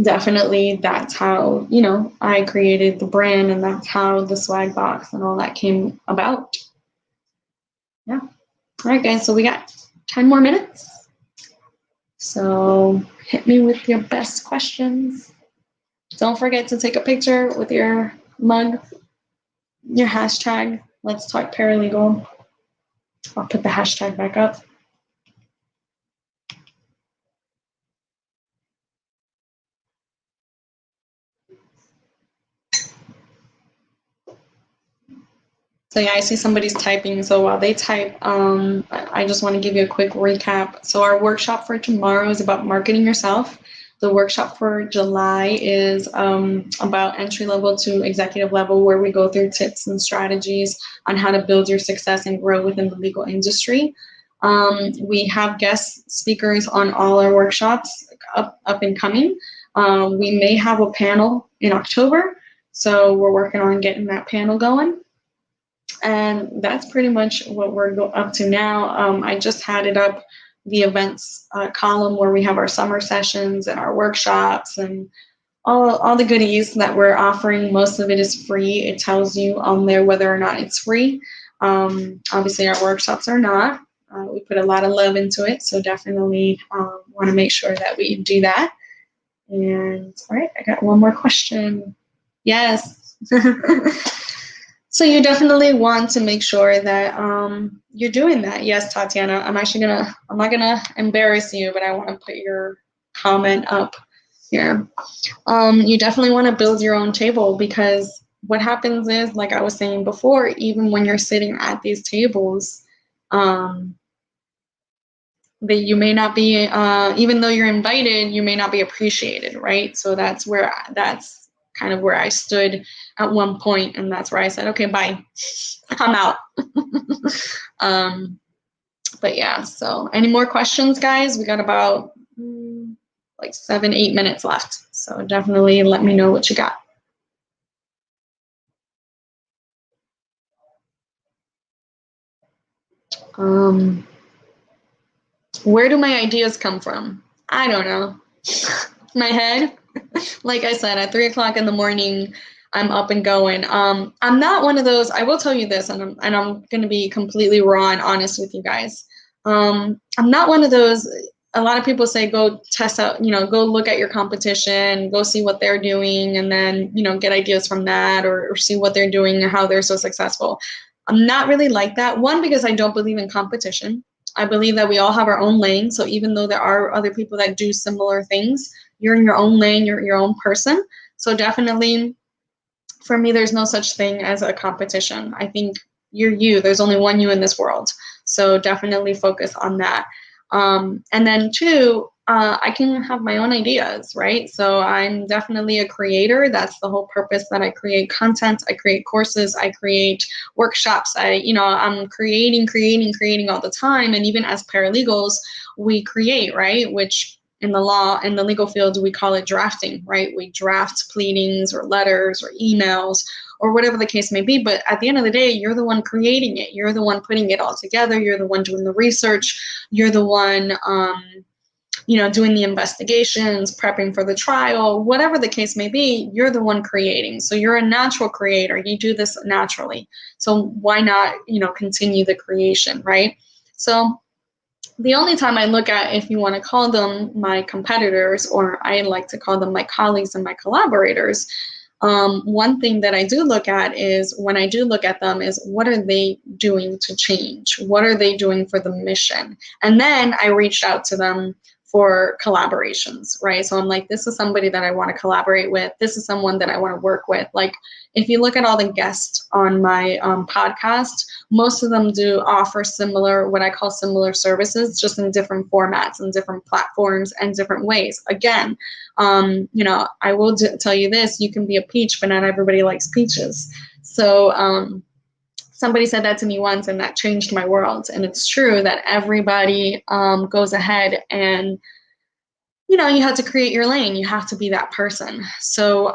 A: definitely that's how, I created the brand, and that's how the swag box and all that came about. Yeah. All right, guys. So we got 10 more minutes. So hit me with your best questions. Don't forget to take a picture with your mug, your hashtag. Let's talk paralegal. I'll put the hashtag back up. So yeah, I see somebody's typing. So while they type, I just want to give you a quick recap. So our workshop for tomorrow is about marketing yourself. The workshop for July is about entry level to executive level, where we go through tips and strategies on how to build your success and grow within the legal industry. We have guest speakers on all our workshops up and coming. We may have a panel in October, so we're working on getting that panel going. And that's pretty much what we're up to now. I just had it up, the events column, where we have our summer sessions and our workshops and all the goodies that we're offering. Most of it is free. It tells you on there whether or not it's free. Obviously, our workshops are not. We put a lot of love into it, so definitely want to make sure that we do that. And all right, I got one more question. Yes. So you definitely want to make sure that you're doing that. Yes, Tatiana, I'm not gonna embarrass you, but I want to put your comment up here. You definitely want to build your own table, because what happens is, like I was saying before, even when you're sitting at these tables, that you may not be, even though you're invited, you may not be appreciated, right? So that's kind of where I stood at one point, and that's where I said, okay, bye, I'm out. But yeah, so any more questions, guys? We got about like 7-8 minutes left, so definitely let me know what you got. Where do my ideas come from? I don't know. My head, like I said, at 3 o'clock in the morning, I'm up and going. I'm not one of those. I will tell you this, and I'm going to be completely raw and honest with you guys. I'm not one of those. A lot of people say go test out, go look at your competition, go see what they're doing, and then get ideas from that, or see what they're doing and how they're so successful. I'm not really like that. One, because I don't believe in competition. I believe that we all have our own lane. So even though there are other people that do similar things, you're in your own lane, you're your own person. So definitely, for me, there's no such thing as a competition. I think you're you. There's only one you in this world. So definitely focus on that. And then two, I can have my own ideas, right? So I'm definitely a creator. That's the whole purpose that I create content. I create courses. I create workshops. I'm creating all the time. And even as paralegals, we create, right? Which in the law, in the legal field, we call it drafting, right? We draft pleadings or letters or emails or whatever the case may be. But at the end of the day, you're the one creating it. You're the one putting it all together. You're the one doing the research. You're the one, doing the investigations, prepping for the trial, whatever the case may be, you're the one creating. So you're a natural creator. You do this naturally. So why not, continue the creation, right? So the only time I look at, if you want to call them my competitors, or I like to call them my colleagues and my collaborators, one thing that I do look at is, when I do look at them, is what are they doing to change? What are they doing for the mission? And then I reached out to them for collaborations, right? So I'm like, this is somebody that I want to collaborate with. This is someone that I want to work with. Like, if you look at all the guests on my podcast, most of them do offer similar, what I call similar services, just in different formats and different platforms and different ways. Again, I will tell you this, you can be a peach, but not everybody likes peaches. So somebody said that to me once, and that changed my world. And it's true that everybody goes ahead and, you have to create your lane. You have to be that person. So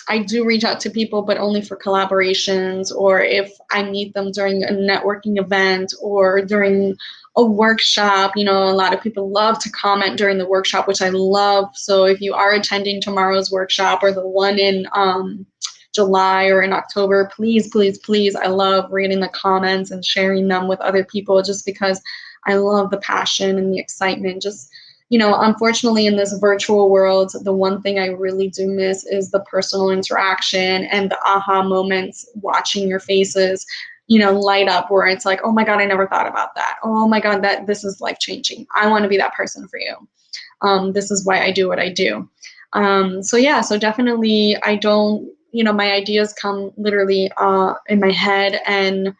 A: I do reach out to people, but only for collaborations, or if I meet them during a networking event or during a workshop. A lot of people love to comment during the workshop, which I love. So if you are attending tomorrow's workshop or the one in July or in October, please, please, please, I love reading the comments and sharing them with other people, just because I love the passion and the excitement. Just, unfortunately, in this virtual world, the one thing I really do miss is the personal interaction and the aha moments, watching your faces, light up, where it's like, oh my God, I never thought about that. Oh my God, this is life changing. I want to be that person for you. This is why I do what I do. So definitely I don't, my ideas come literally in my head. And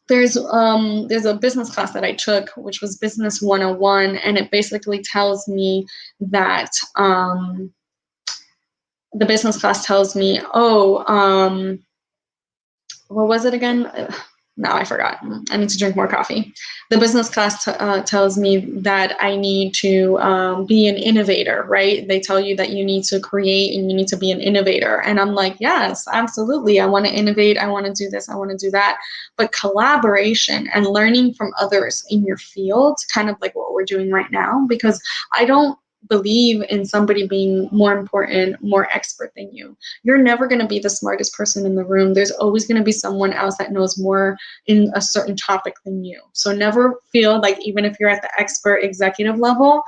A: there's a business class that I took, which was Business 101, and it basically tells me that the business class tells me, what was it again? Now I forgot. I need to drink more coffee. The business class tells me that I need to be an innovator, right? They tell you that you need to create and you need to be an innovator. And I'm like, yes, absolutely. I want to innovate. I want to do this. I want to do that. But collaboration and learning from others in your field, kind of like what we're doing right now, because I don't believe in somebody being more important, more expert than you. You're never going to be the smartest person in the room. There's always going to be someone else that knows more in a certain topic than you. So never feel like, even if you're at the expert executive level,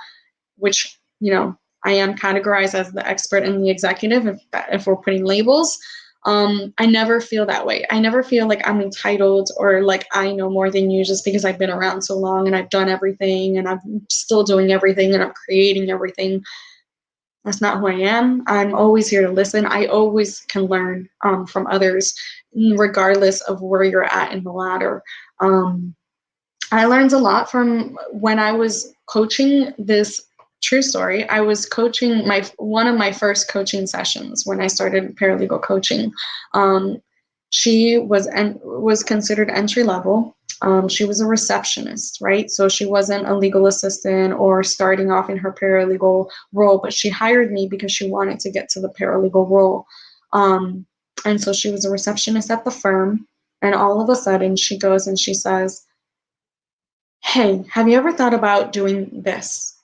A: which, I am categorized as the expert and the executive, if we're putting labels, I never feel that way. I never feel like I'm entitled or like I know more than you just because I've been around so long and I've done everything and I'm still doing everything and I'm creating everything. That's not who I am. I'm always here to listen. I always can learn from others, regardless of where you're at in the ladder. I learned a lot from when I was coaching this. True story. I was coaching one of my first coaching sessions when I started paralegal coaching. She was considered entry level. She was a receptionist, right? So she wasn't a legal assistant or starting off in her paralegal role, but she hired me because she wanted to get to the paralegal role. And so she was a receptionist at the firm. And all of a sudden she goes and she says, hey, have you ever thought about doing this?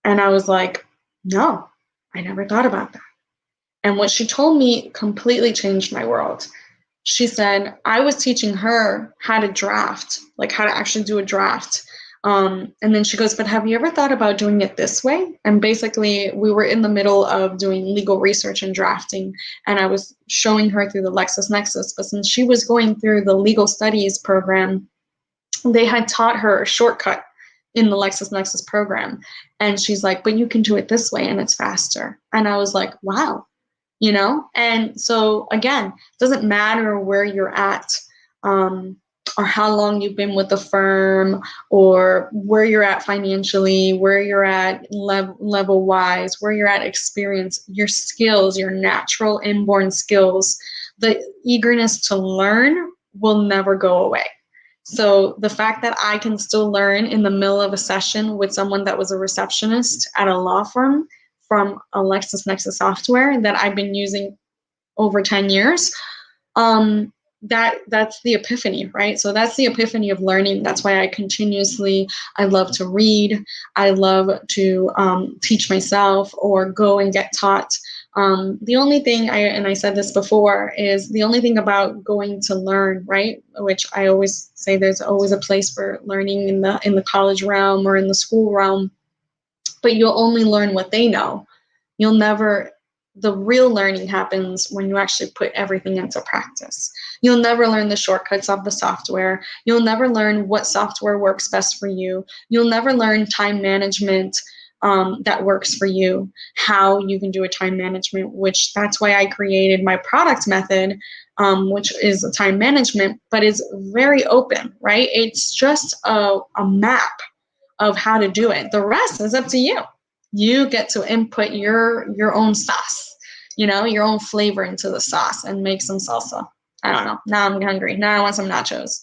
A: And I was like, no, I never thought about that. And what she told me completely changed my world. She said, I was teaching her how to draft, like how to actually do a draft. And then she goes, but have you ever thought about doing it this way? And basically, we were in the middle of doing legal research and drafting, and I was showing her through the LexisNexis. But since she was going through the legal studies program, they had taught her a shortcut in the LexisNexis program. And she's like, but you can do it this way and it's faster. And I was like, wow, you know? And so again, it doesn't matter where you're at, or how long you've been with the firm, or where you're at financially, where you're at level wise, where you're at experience, your skills, your natural inborn skills, the eagerness to learn will never go away. So the fact that I can still learn in the middle of a session with someone that was a receptionist at a law firm from a LexisNexis software that I've been using over 10 years, that's the epiphany, right? So that's the epiphany of learning. That's why I love to read. I love to teach myself or go and get taught. The only thing, I said this before, is the only thing about going to learn, right? Which I always say there's always a place for learning in the college realm or in the school realm, but you'll only learn what they know. You'll never, the real learning happens when you actually put everything into practice. You'll never learn the shortcuts of the software. You'll never learn what software works best for you. You'll never learn time management that works for you, how you can do a time management, which that's why I created my product method, which is a time management, but is very open, right? It's just a map of how to do it. The rest is up to you. You get to input your own sauce, your own flavor into the sauce and make some salsa. I don't know. Now I'm hungry. Now I want some nachos.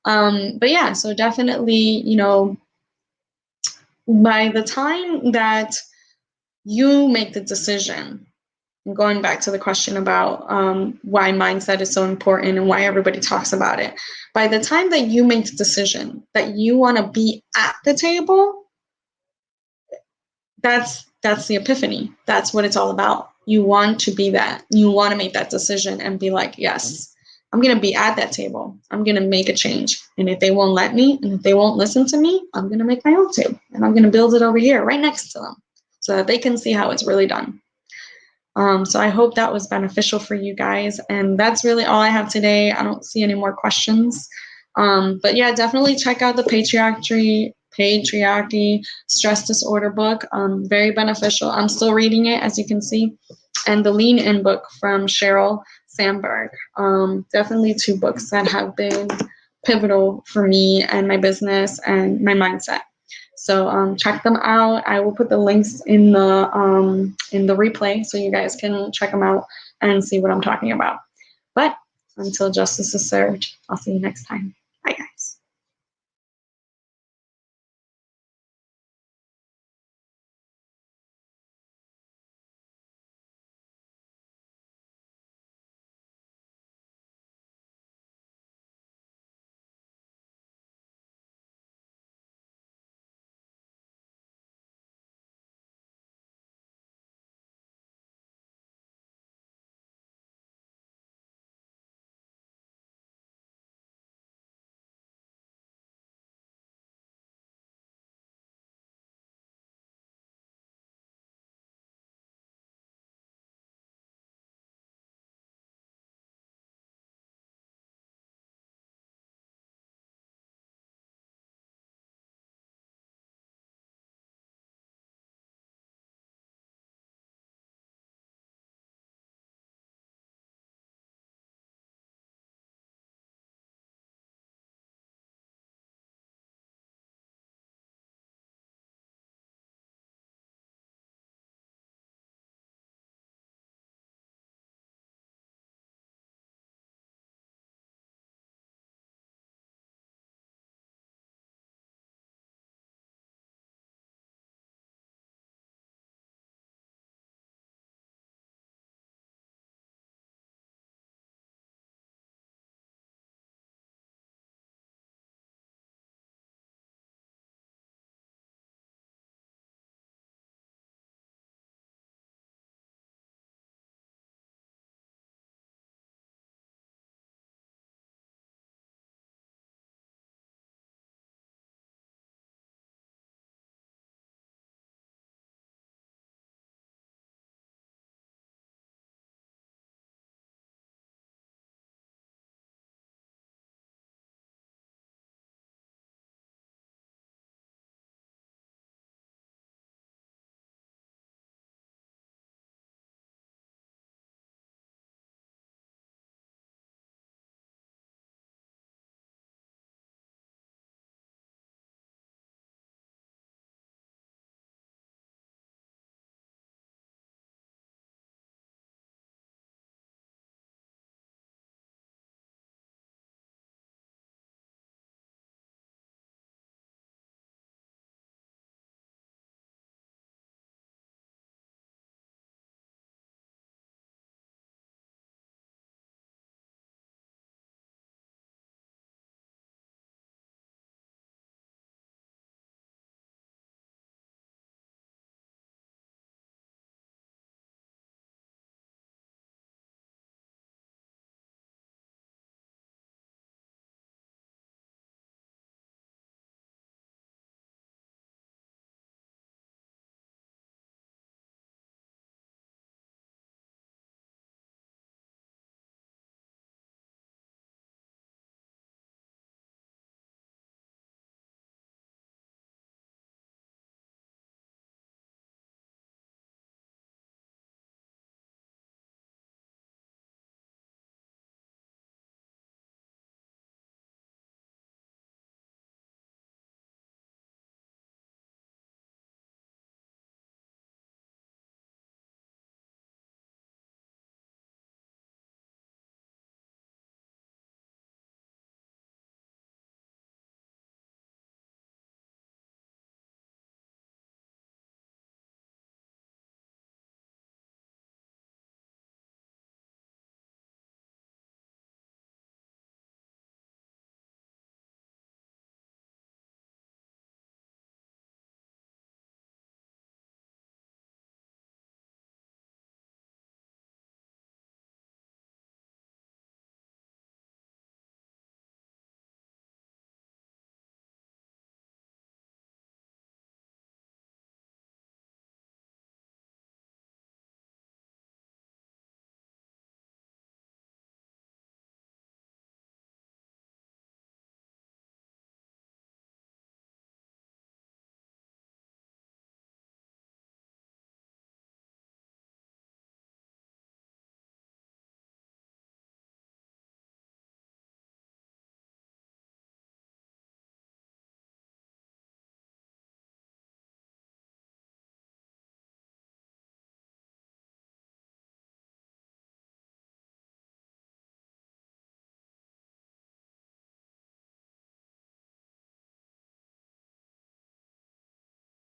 A: But yeah, so definitely, by the time that you make the decision, and going back to the question about why mindset is so important and why everybody talks about it, by the time that you make the decision that you want to be at the table, that's the epiphany. That's what it's all about. You want to be that. You want to make that decision and be like, yes, I'm going to be at that table. I'm going to make a change. And if they won't let me, and if they won't listen to me, I'm going to make my own table. And I'm going to build it over here, right next to them, so that they can see how it's really done. So I hope that was beneficial for you guys. And that's really all I have today. I don't see any more questions. But yeah, definitely check out the Patriarchy Stress Disorder book. Very beneficial. I'm still reading it, as you can see. And the Lean In book from Sheryl Sandberg. Definitely two books that have been pivotal for me and my business and my mindset. So check them out. I will put the links in the replay so you guys can check them out and see what I'm talking about. But until justice is served, I'll see you next time.